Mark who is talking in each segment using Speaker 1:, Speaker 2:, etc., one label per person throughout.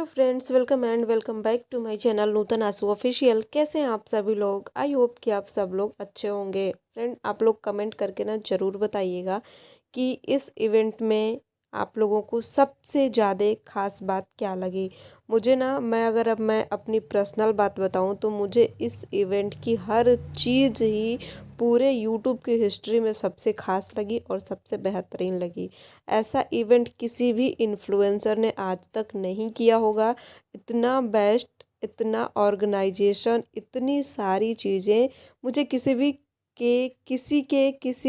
Speaker 1: Hello friends, welcome and welcome back to my channel Nutan Aasu official. कैसे हैं आप सभी लोग? आई होप कि आप सब लोग अच्छे होंगे। फ्रेंड, आप लोग कमेंट करके ना ज़रूर बताइएगा कि इस इवेंट में आप लोगों को सबसे ज़्यादा खास बात क्या लगी। मुझे ना, मैं अपनी पर्सनल बात बताऊं तो मुझे इस इवेंट की हर चीज़ ही पूरे यूट्यूब की हिस्ट्री में सबसे खास लगी और सबसे बेहतरीन लगी। ऐसा इवेंट किसी भी इन्फ्लुएंसर ने आज तक नहीं किया होगा। इतना बेस्ट, इतना ऑर्गेनाइजेशन, इतनी सारी चीज़ें मुझे किसी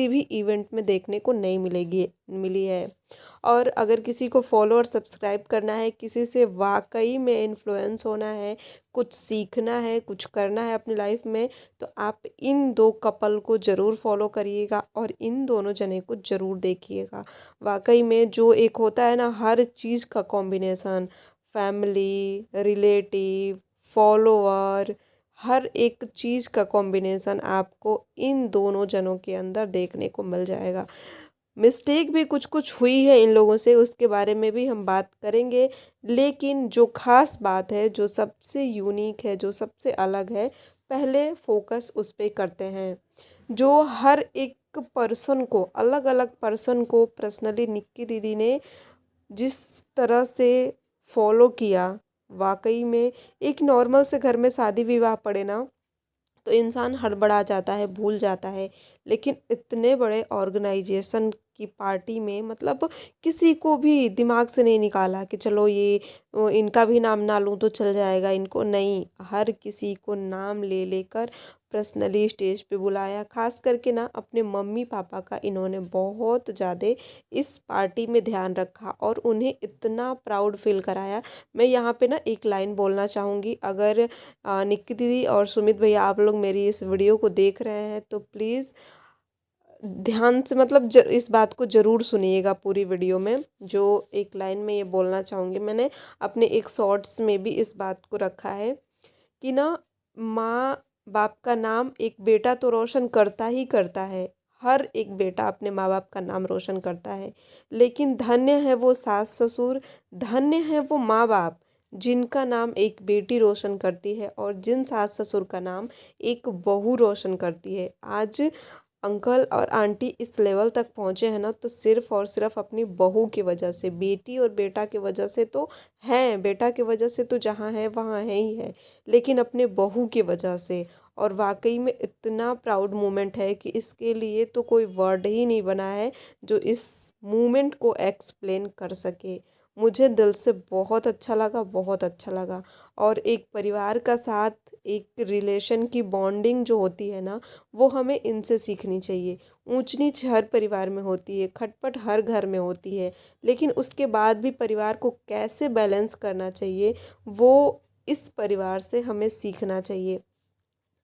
Speaker 1: भी इवेंट में देखने को नहीं मिली है। और अगर किसी को फॉलो और सब्सक्राइब करना है, किसी से वाकई में इन्फ्लुएंस होना है, कुछ सीखना है, कुछ करना है अपनी लाइफ में, तो आप इन दो कपल को ज़रूर फॉलो करिएगा और इन दोनों जने को ज़रूर देखिएगा। वाकई में जो एक होता है ना, हर चीज़ का कॉम्बिनेशन, फैमिली, रिलेटिव, फॉलोअर, हर एक चीज़ का कॉम्बिनेशन आपको इन दोनों जनों के अंदर देखने को मिल जाएगा। मिस्टेक भी कुछ कुछ हुई है इन लोगों से, उसके बारे में भी हम बात करेंगे। लेकिन जो खास बात है, जो सबसे यूनिक है, जो सबसे अलग है, पहले फोकस उस पे करते हैं। जो हर एक पर्सन को, अलग अलग पर्सन को पर्सनली निक्की दीदी ने जिस तरह से फॉलो किया, वाकई में एक नॉर्मल से घर में शादी विवाह पड़े ना, तो इंसान हड़बड़ा जाता है, भूल जाता है। लेकिन इतने बड़े ऑर्गेनाइजेशन की पार्टी में, मतलब किसी को भी दिमाग से नहीं निकाला कि चलो ये इनका भी नाम ना लूँ तो चल जाएगा, इनको नहीं, हर किसी को नाम ले लेकर पर्सनली स्टेज पे बुलाया। खास करके ना अपने मम्मी पापा का इन्होंने बहुत ज़्यादा इस पार्टी में ध्यान रखा और उन्हें इतना प्राउड फील कराया। मैं यहाँ पे ना एक लाइन बोलना चाहूँगी। अगर निक्की दीदी और सुमित भैया, आप लोग मेरी इस वीडियो को देख रहे हैं तो प्लीज़ ध्यान से, मतलब इस बात को ज़रूर सुनिएगा पूरी वीडियो में। जो एक लाइन में ये बोलना चाहूँगी, मैंने अपने एक शॉर्ट्स में भी इस बात को रखा है कि ना, माँ बाप का नाम एक बेटा तो रोशन करता ही करता है। हर एक बेटा अपने माँ बाप का नाम रोशन करता है, लेकिन धन्य है वो सास ससुर, धन्य है वो माँ बाप जिनका नाम एक बेटी रोशन करती है और जिन सास ससुर का नाम एक बहू रोशन करती है। आज अंकल और आंटी इस लेवल तक पहुँचे हैं ना, तो सिर्फ और सिर्फ अपनी बहू की वजह से, बेटी और बेटा की वजह से तो हैं। बेटा की वजह से तो जहाँ है वहाँ है ही है, लेकिन अपने बहू की वजह से। और वाकई में इतना प्राउड मोमेंट है कि इसके लिए तो कोई वर्ड ही नहीं बना है जो इस मोमेंट को एक्सप्लेन कर सके। मुझे दिल से बहुत अच्छा लगा, बहुत अच्छा लगा। और एक परिवार का साथ, एक रिलेशन की बॉन्डिंग जो होती है ना, वो हमें इनसे सीखनी चाहिए। ऊंच नीच हर परिवार में होती है, खटपट हर घर में होती है, लेकिन उसके बाद भी परिवार को कैसे बैलेंस करना चाहिए, वो इस परिवार से हमें सीखना चाहिए।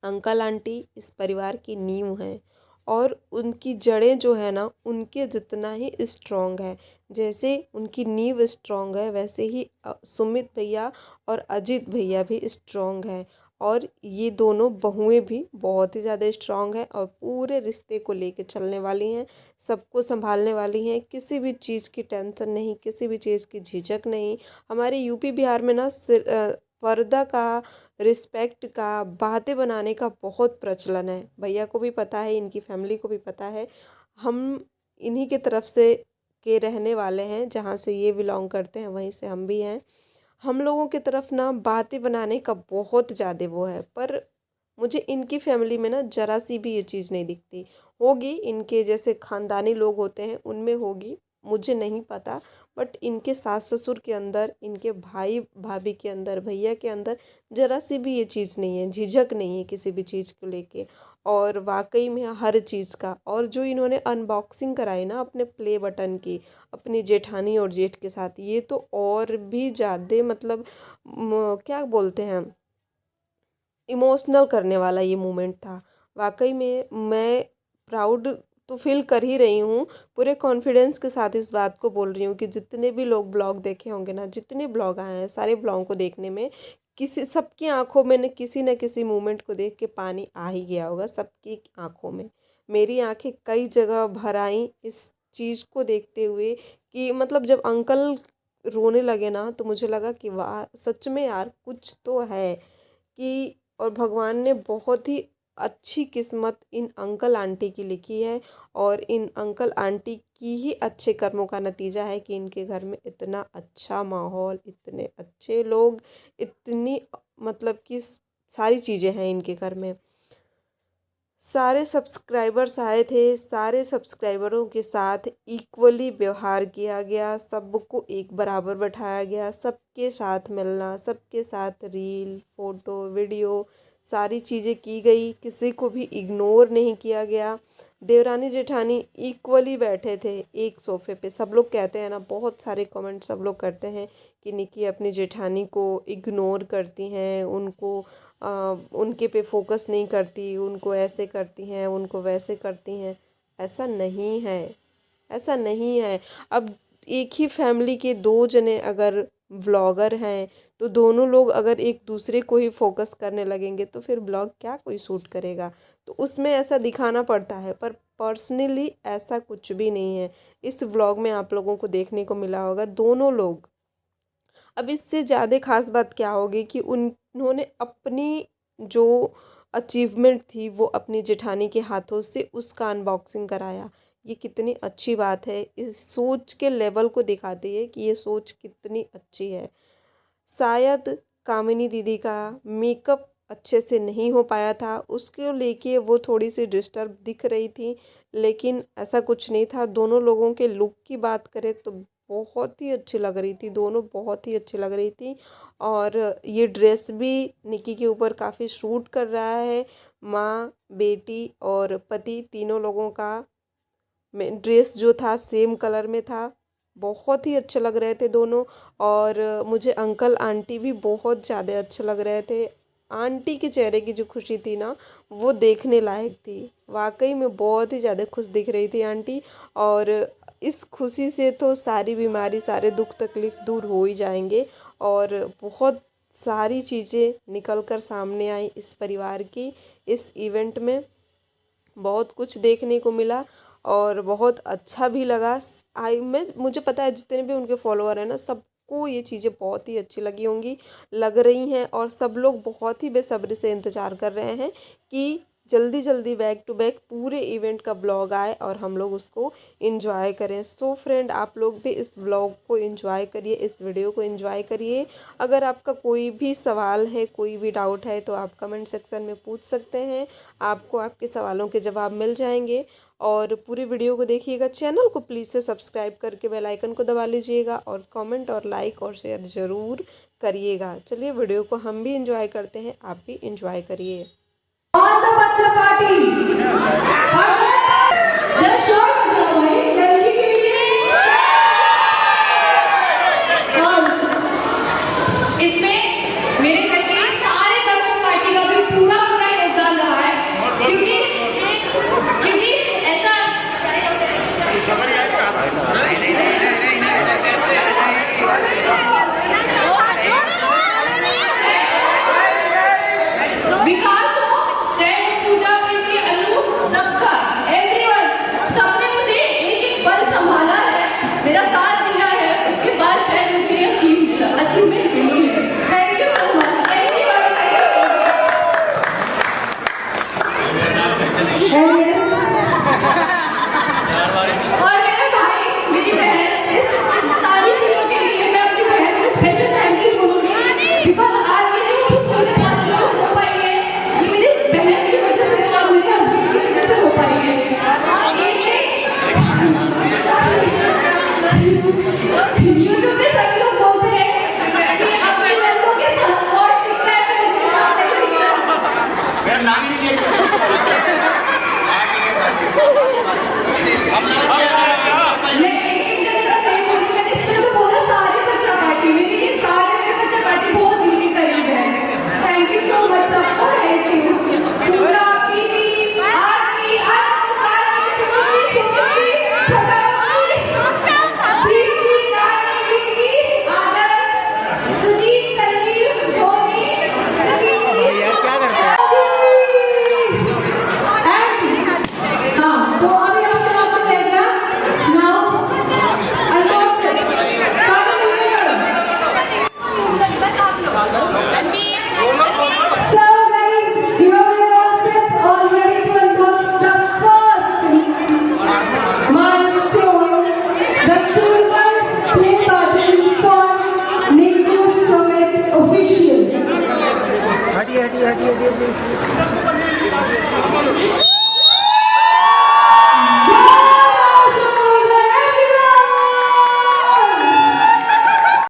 Speaker 1: अंकल आंटी इस परिवार की नींव हैं और उनकी जड़ें जो है ना, उनके जितना ही स्ट्रॉन्ग है। जैसे उनकी नींव स्ट्रॉन्ग है, वैसे ही सुमित भैया और अजीत भैया भी स्ट्रॉन्ग हैं। और ये दोनों बहुएं भी बहुत ही ज़्यादा स्ट्रॉन्ग हैं और पूरे रिश्ते को लेके चलने वाली हैं, सबको संभालने वाली हैं। किसी भी चीज़ की टेंशन नहीं, किसी भी चीज़ की झिझक नहीं। हमारे यूपी बिहार में ना पर्दा का, रिस्पेक्ट का, बातें बनाने का बहुत प्रचलन है। भैया को भी पता है, इनकी फैमिली को भी पता है। हम इन्हीं के तरफ से के रहने वाले हैं, जहाँ से ये बिलोंग करते हैं वहीं से हम भी हैं। हम लोगों की तरफ ना बातें बनाने का बहुत ज़्यादा वो है, पर मुझे इनकी फैमिली में ना ज़रा सी भी ये चीज़ नहीं दिखती। होगी, इनके जैसे ख़ानदानी लोग होते हैं उनमें होगी, मुझे नहीं पता। बट इनके सास ससुर के अंदर, इनके भाई भाभी के अंदर, भैया के अंदर ज़रा सी भी ये चीज़ नहीं है, झिझक नहीं है किसी भी चीज़ को लेके। और वाकई में हर चीज़ का, और जो इन्होंने अनबॉक्सिंग कराई ना अपने प्ले बटन की, अपनी जेठानी और जेठ के साथ, ये तो और भी ज़्यादा, मतलब क्या बोलते हैं, इमोशनल करने वाला ये मोमेंट था। वाकई में मैं प्राउड तो फील कर ही रही हूँ, पूरे कॉन्फिडेंस के साथ इस बात को बोल रही हूँ कि जितने भी लोग ब्लॉग देखे होंगे ना, जितने ब्लॉग आए हैं, सारे ब्लॉग को देखने में किसी, सबकी आंखों में न किसी मोमेंट को देख के पानी आ ही गया होगा, सबकी आंखों में। मेरी आंखें कई जगह भर आई इस चीज़ को देखते हुए कि मतलब जब अंकल रोने लगे ना, तो मुझे लगा कि वाह सच में यार कुछ तो है कि और भगवान ने बहुत ही अच्छी किस्मत इन अंकल आंटी की लिखी है और इन अंकल आंटी की ही अच्छे कर्मों का नतीजा है कि इनके घर में इतना अच्छा माहौल, इतने अच्छे लोग, इतनी मतलब कि सारी चीज़ें हैं इनके घर में। सारे सब्सक्राइबर्स आए थे, सारे सब्सक्राइबरों के साथ इक्वली व्यवहार किया गया, सबको एक बराबर बैठाया गया, सबके साथ मिलना, सबके साथ रील, फ़ोटो, वीडियो सारी चीज़ें की गई, किसी को भी इग्नोर नहीं किया गया। देवरानी जेठानी इक्वली बैठे थे एक सोफ़े पे। सब लोग कहते हैं ना, बहुत सारे कमेंट सब लोग करते हैं कि निकी अपनी जेठानी को इग्नोर करती हैं, उनको उनके पे फोकस नहीं करती, उनको ऐसे करती हैं, उनको वैसे करती हैं। ऐसा नहीं है, ऐसा नहीं है। अब एक ही फैमिली के दो जने अगर व्लॉगर हैं, तो दोनों लोग अगर एक दूसरे को ही फोकस करने लगेंगे तो फिर ब्लॉग क्या कोई शूट करेगा। तो उसमें ऐसा दिखाना पड़ता है, पर पर्सनली ऐसा कुछ भी नहीं है। इस व्लॉग में आप लोगों को देखने को मिला होगा दोनों लोग। अब इससे ज़्यादा ख़ास बात क्या होगी कि उन्होंने अपनी जो अचीवमेंट थी वो अपनी जेठानी के हाथों से उसका अनबॉक्सिंग कराया। ये कितनी अच्छी बात है, इस सोच के लेवल को दिखाती है कि ये सोच कितनी अच्छी है। शायद कामिनी दीदी का मेकअप अच्छे से नहीं हो पाया था, उसको लेके वो थोड़ी सी डिस्टर्ब दिख रही थी, लेकिन ऐसा कुछ नहीं था। दोनों लोगों के लुक की बात करें तो बहुत ही अच्छी लग रही थी, दोनों बहुत ही अच्छी लग रही थी। और ये ड्रेस भी निकी के ऊपर काफ़ी सूट कर रहा है। माँ, बेटी और पति तीनों लोगों का में ड्रेस जो था सेम कलर में था। बहुत ही अच्छे लग रहे थे दोनों। और मुझे अंकल आंटी भी बहुत ज़्यादा अच्छे लग रहे थे। आंटी के चेहरे की जो खुशी थी ना, वो देखने लायक थी। वाकई में बहुत ही ज़्यादा खुश दिख रही थी आंटी। और इस खुशी से तो सारी बीमारी, सारे दुख तकलीफ़ दूर हो ही जाएंगे। और बहुत सारी चीज़ें निकल कर सामने आई इस परिवार की। इस इवेंट में बहुत कुछ देखने को मिला और बहुत अच्छा भी लगा। आई मैं मुझे पता है जितने भी उनके फॉलोअर हैं ना, सबको ये चीज़ें बहुत ही अच्छी लगी होंगी, लग रही हैं। और सब लोग बहुत ही बेसब्री से इंतज़ार कर रहे हैं कि जल्दी जल्दी बैक टू बैक पूरे इवेंट का ब्लॉग आए और हम लोग उसको इंजॉय करें। सो फ्रेंड, आप लोग भी इस ब्लॉग को इंजॉय करिए, इस वीडियो को इंजॉय करिए। अगर आपका कोई भी सवाल है, कोई भी डाउट है, तो आप कमेंट सेक्शन में पूछ सकते हैं। आपको आपके सवालों के जवाब मिल जाएंगे। और पूरी वीडियो को देखिएगा। चैनल को प्लीज़ से सब्सक्राइब करके बेल आइकन को दबा लीजिएगा और कमेंट और लाइक और शेयर ज़रूर करिएगा। चलिए वीडियो को हम भी इंजॉय करते हैं, आप भी इंजॉय करिए।